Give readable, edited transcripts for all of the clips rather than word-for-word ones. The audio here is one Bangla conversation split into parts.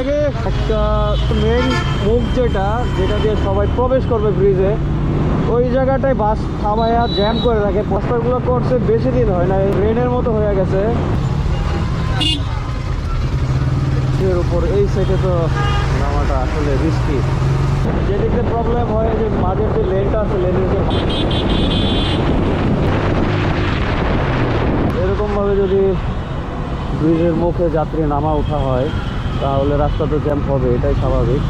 দেখে একটা মেইন মুখ যেটা দিয়ে সবাই প্রবেশ করবে ব্রিজে, ওই জায়গাটায় বাস থামায়া জ্যাম করে রাখে। পোস্টারগুলো করছে বেশি দিন হয় না, রেনের মতো হয়ে গেছে। এর উপর এই সাইডে তো নামাটা আসলে রিস্কি। যেদিকে প্রবলেম হয় যে মাঝের যে লেনটা আছে, লেনের যে এরকমভাবে যদি ব্রিজের মুখে যাত্রী নামা ওঠা হয় তাহলে রাস্তা তো জ্যাম হবে, এটাই স্বাভাবিক।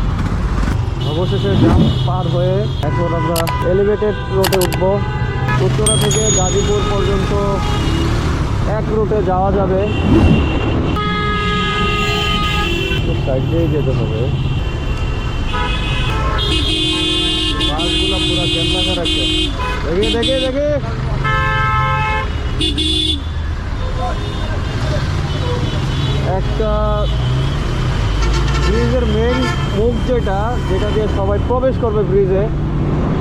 অবশেষে জ্যাম পার হয়ে এখন আমরা এলিভেটেড রোডে উঠবো। উত্তরা থেকে গাজীপুর পর্যন্ত এক রুটে যাওয়া যাবে, সাইড দিয়ে যেতে হবে। বাসগুলো পুরো জ্যাম লাগা রাখছে। দেখে একটা ব্রিজের মেইন মুখ যেটা দিয়ে সবাই প্রবেশ করবে ব্রিজে,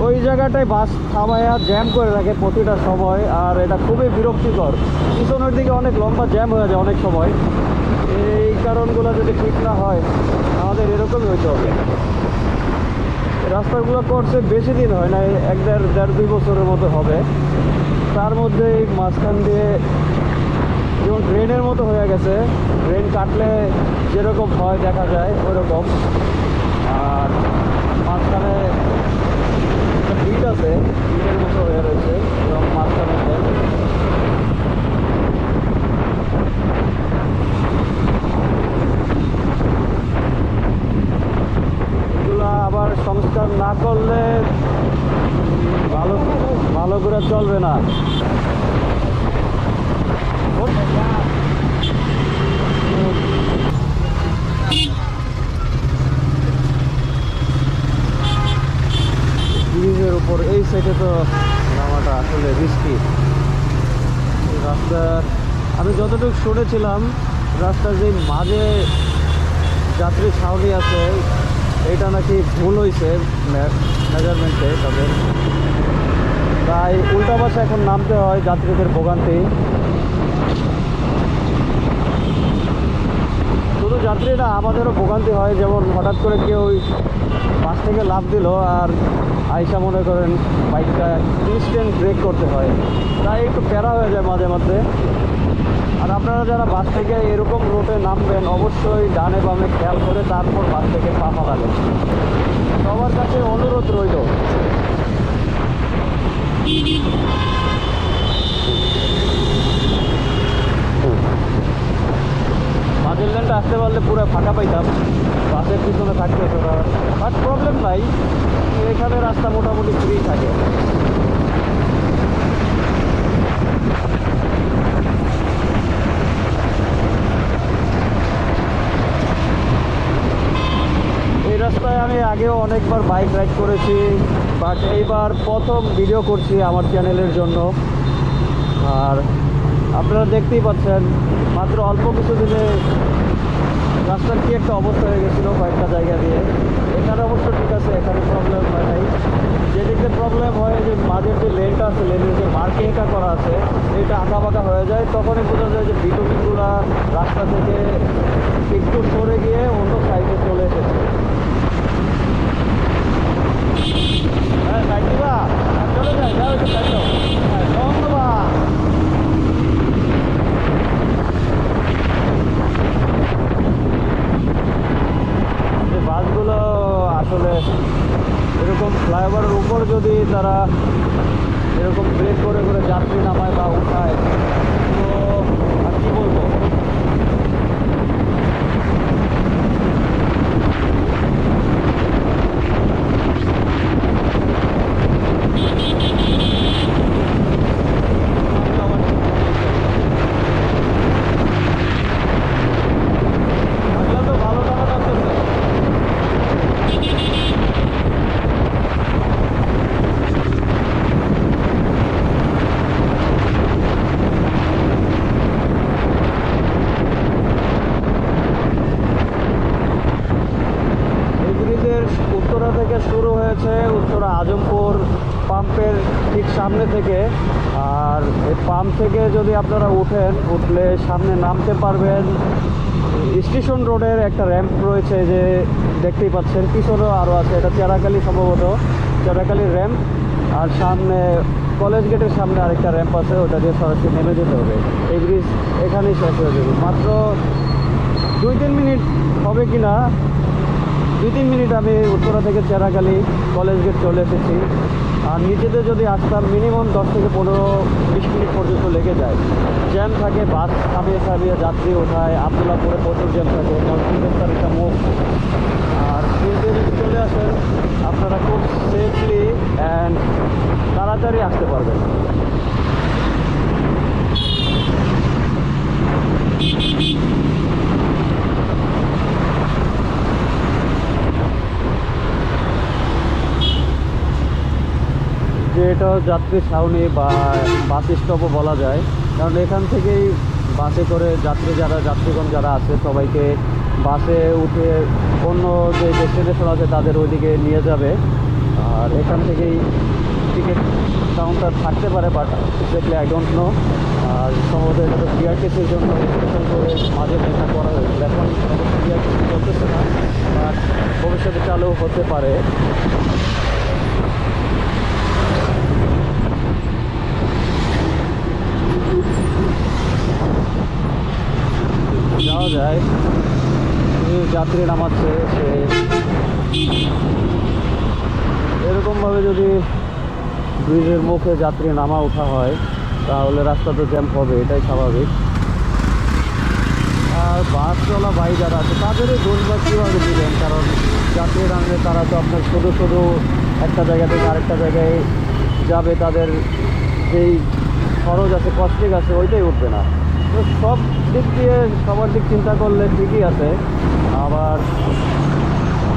ওই জায়গাটায় বাস থামায়া জ্যাম করে রাখে প্রতিটা সময়। আর এটা খুবই বিরক্তিকর, পিছনের দিকে অনেক লম্বা জ্যাম হয়ে যায় অনেক সময়। এই কারণগুলো যদি ঠিক না হয় আমাদের এরকমই হইতে হবে। রাস্তাগুলো করছে বেশি দিন হয় না, দেড় দুই বছরের মতো হবে। তার মধ্যে এই মাঝখান দিয়ে যেমন ড্রেনের মতো হয়ে গেছে, ড্রেন কাটলে যেরকম হয় দেখা যায় ওইরকম। আর মাঝখানে একটা বিট আছে, বিটের মতো হয়ে রয়েছে এবং মাঝখানে এগুলো আবার সংস্কার না করলে ভালো করে চলবে না। ব্রিজের উপর এই সাইডে তো নামাটা আসলে রিস্কি। রাস্তা আমি যতটুকু শুনেছিলাম, রাস্তার যে মাঝে যাত্রী ছাউনি আছে এটা নাকি ভুল হয়েছে মেজারমেন্টে তাদের, তাই উল্টা পাশে এখন নামতে হয়, যাত্রীদের ভোগান্তি। শুধু যাত্রীরা, আমাদেরও ভোগান্তি হয়। যেমন হঠাৎ করে কেউ বাস থেকে লাফ দিল আর আইসা মনে করেন বাইকটা ইনস্ট্যান্ট ব্রেক করতে হয়, তাই একটু প্যারা হয়ে যায় মাঝে মধ্যে। আর আপনারা যারা বাস থেকে এরকম রোডে নামবেন অবশ্যই ডানে বামে খেয়াল করে তারপর বাস থেকে পা ফালাবেন। সবার কাছে অনুরোধ রইল। মাঝের লেনটা আসতে পারলে পুরো ফাঁকা পাইতাম, বাসের পিছনে থাকতে হতো না। বাট প্রবলেম নাই, এখানে রাস্তা মোটামুটি ফ্রি থাকে। এই রাস্তায় আমি আগেও অনেকবার বাইক রাইড করেছি, বাট এইবার প্রথম ভিডিও করছি আমার চ্যানেলের জন্য। আর আপনারা দেখতেই পাচ্ছেন মাত্র অল্প কিছু দিনে রাস্তার কি একটা অবস্থা হয়ে গেছিলো কয়েকটা জায়গা দিয়ে। এখানে অবশ্য ঠিক আছে, এখানে প্রবলেম হয় নাই। যেদিকে প্রবলেম হয় যে মাঝের যে লেনটা আছে, লেনের যে মার্কিংটা করা আছে এটা আঁকা বাঁকা হয়ে যায়, তখনই বোঝা যায় যে বিটুমিনগুলা রাস্তা থেকে একটু সরে গিয়ে অন্য সাইডে চলে এসেছে। হ্যাঁ সাইড দিবা, চলে যায়, যাও একটু সাইড দাও। হ্যাঁ ধন্যবাদ। বাসগুলো আসলে এরকম ফ্লাইওভারের উপর যদি তারা এরকম ব্রেক করে করে যাত্রী নামায় বা উঠায়, তো আর কি বলবো। উত্তরা থেকে শুরু হয়েছে, উত্তরা আজমপুর পাম্পের ঠিক সামনে থেকে। আর এই পাম্প থেকে যদি আপনারা উঠলে সামনে নামতে পারবেন স্টেশন রোডের একটা র্যাম্প রয়েছে, যে দেখতেই পাচ্ছেন, পিছনেও আরও আছে। এটা চেরাকালি, সম্ভবত চেরাকালির র্যাম্প। আর সামনে কলেজ গেটের সামনে আরেকটা র্যাম্প আছে, ওটা দিয়ে সরাসরি নেমে যেতে হবে। এই ব্রিজ এখানেই শেষ হয়ে যাবে। মাত্র 2-3 মিনিট হবে কি না, 2-3 মিনিট আমি উত্তরা থেকে চেরাকালি কলেজ গেট চলে এসেছি। আর নিচেতে যদি আসতাম মিনিমাম 10 থেকে 15-20 মিনিট পর্যন্ত লেগে যায়। জ্যাম থাকে, বাস থামিয়ে থামিয়ে যাত্রী ওঠায়। আবদুল্লাপুরে প্রচুর জ্যাম থাকে, কারণ একটা মুখ। আর কিন্তু যদি চলে আসেন আপনারা খুব সেফলি অ্যান্ড তাড়াতাড়ি আসতে পারবেন। যে এটা যাত্রী ছাউনি বা বাস স্টপও বলা যায়, কারণ এখান থেকেই বাসে করে যাত্রীগণ যারা আছে সবাইকে বাসে উঠে অন্য যে ডেস্টিনেশন আছে তাদের ওইদিকে নিয়ে যাবে। আর এখান থেকেই টিকিট কাউন্টার থাকতে পারে, but exactly I don't know. আর সম্ভবত এটা তো বিআরটিসির জন্য স্পেশাল করে মাঝে এটা করা হয়েছিল। এখন বিআরটিসি চলতেছে না, বাট ভবিষ্যতে চালু হতে পারে। যাওয়া যায়, যাত্রী নামাচ্ছে সে। এরকমভাবে যদি ব্রিজের মুখে যাত্রী নামা ওঠা হয় তাহলে রাস্তা তো জ্যাম হবে, এটাই স্বাভাবিক। আর বাস চলা ভাই যারা আছে তাদেরই দোষবাস কীভাবে দিবেন, কারণ যাত্রী নামলে তারা তো আপনার শুধু একটা জায়গা থেকে আরেকটা জায়গায় যাবে, তাদের যেই খরচ আছে, কস্টিং আছে, ওইটাই উঠবে না। তো সব দিক দিয়ে সবার দিক চিন্তা করলে ঠিকই আছে, আবার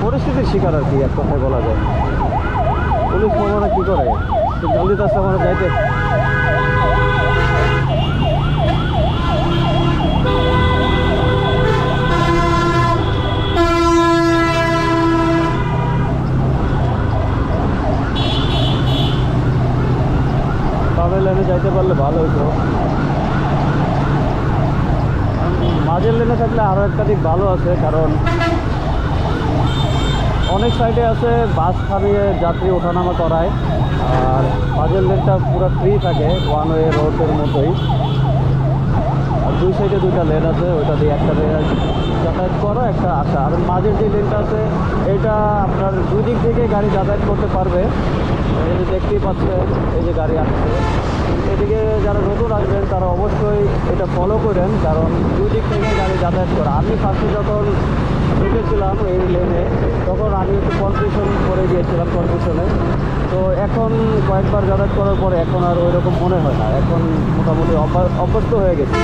পরিস্থিতির শিকার আর কি, এক কথায় বলা যায়। পুলিশ মামারা কী করে, জলদি তো আসতে আমরা যাইতে। বামের লাইনে যাইতে পারলে ভালো হতো। মাঝের লেনে থাকলে আরও একটা দিক ভালো আছে, কারণ অনেক সাইডে আছে বাস থামিয়ে যাত্রী ওঠানামা করায়। আর মাঝের লেনটা পুরো ফ্রি থাকে, ওয়ান ওয়ে রোডের মতোই। আর দুই সাইডে দুইটা লেন আছে, ওইটা দিয়ে একটা যাতায়াত করো, একটা আসা। আর মাঝের যে লেনটা আছে এটা আপনার দুই দিক থেকে গাড়ি যাতায়াত করতে পারবে। এই যে দেখতেই পাচ্ছেন, এই যে গাড়ি আসছে। এদিকে যারা নতুন আসবেন তারা অবশ্যই এটা ফলো করেন, কারণ দুই দিক থেকে গাড়ি যাতায়াত করে। আমি ফার্স্টে যখন ঢুকেছিলাম এই লেনে তখন আমি একটু কনফিউশন করে গিয়েছিলাম, কনফিউশনে। তো এখন কয়েকবার যাতায়াত করার পরে এখন আর ওই রকম মনে হয় না, এখন মোটামুটি অভ্যস্ত হয়ে গেছে।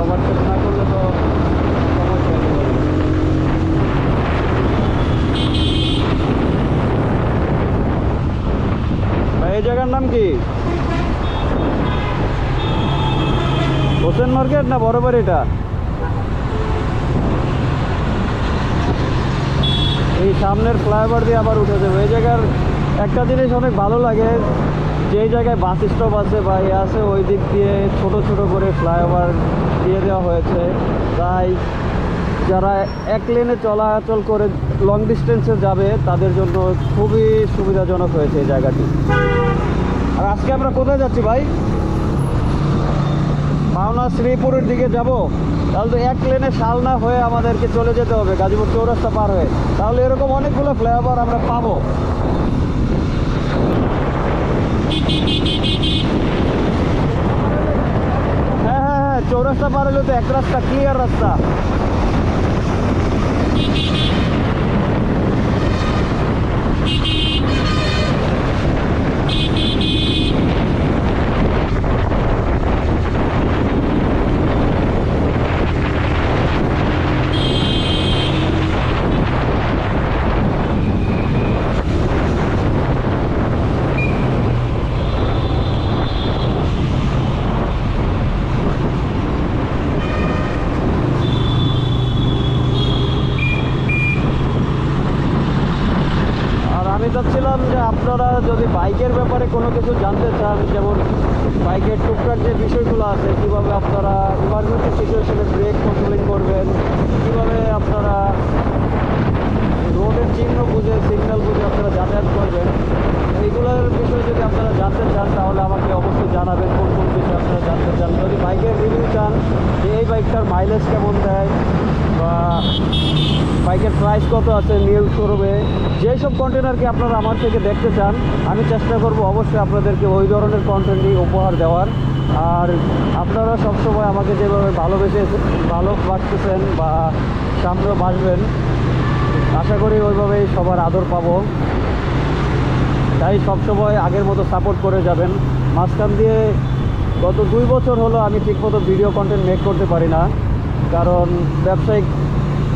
ওভারটেক না করলে তো সমস্যা নেই। ভাই এই জায়গার নাম কি? হোসেন মার্কেট না বরাবর? এটা এই সামনের ফ্লাইওভার দিয়ে আবার উঠে যাবে। এই জায়গার একটা জিনিস অনেক ভালো লাগে, যেই জায়গায় বাস স্টপ আছে বা ইয়ে আছে ওই দিক দিয়ে ছোট ছোট করে ফ্লাইওভার দিয়ে দেওয়া হয়েছে, তাই যারা এক লেনে চলাচল করে লং ডিস্টেন্সে যাবে তাদের জন্য খুবই সুবিধাজনক হয়েছে এই জায়গাটি। আর আজকে আমরা কোথায় যাচ্ছি ভাই? মাওনা শ্রীপুরের দিকে যাব। তাহলে তো এক লেনে শালনা হয়ে আমাদেরকে চলে যেতে হবে গাজীপুর চৌরাস্তা পার হয়ে। তাহলে এরকম অনেকগুলো ফ্লাইওভার আমরা পাবো। হ্যাঁ হ্যাঁ হ্যাঁ, চৌরাস্তা পার হলে তো এক রাস্তা, ক্লিয়ার রাস্তা। বাইকের ব্যাপারে কোনো কিছু জানতে চান, যেমন বাইকের টুকটাক যে বিষয়গুলো আছে, কীভাবে আপনারা ইমার্জেন্সি সিচুয়েশনে ব্রেক কন্ট্রোলিং করবেন, কীভাবে আপনারা রোডের চিহ্ন বুঝে সিগন্যাল বুঝে আপনারা যাতায়াত করবেন, এইগুলোর বিষয়ে যদি আপনারা জানতে চান তাহলে আমাকে অবশ্যই জানাবেন কোন কোন বিষয়ে আপনারা জানতে চান। যদি বাইকের রিভিউ চান যে এই বাইকটার মাইলেজ কেমন দেয় বা বাইকের প্রাইস কত আছে নিউ শোরুমে, যেসব কন্টেনারকে আপনারা আমার থেকে দেখতে চান আমি চেষ্টা করব অবশ্যই আপনাদেরকে ওই ধরনের কন্টেন্টই উপহার দেওয়ার। আর আপনারা সবসময় আমাকে যেভাবে ভালোবাসতেছেন বা সামনেও বাসবেন, আশা করি ওইভাবেই সবার আদর পাবো। তাই সবসময় আগের মতো সাপোর্ট করে যাবেন। মাঝখান দিয়ে গত 2 বছর হলো আমি ঠিকমতো ভিডিও কন্টেন্ট মেক করতে পারি না, কারণ ব্যবসায়িক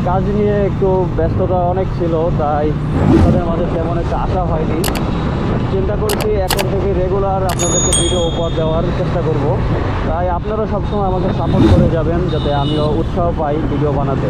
কাজ নিয়ে একটু ব্যস্ততা অনেক ছিল, তাই আপনাদের মাঝে তেমন একটা আশা হয়নি। চিন্তা করছি এখন থেকে রেগুলার আপনাদেরকে ভিডিও উপহার দেওয়ার চেষ্টা করব। তাই আপনারা সবসময় আমাকে সাপোর্ট করে যাবেন যাতে আমিও উৎসাহ পাই ভিডিও বানাতে।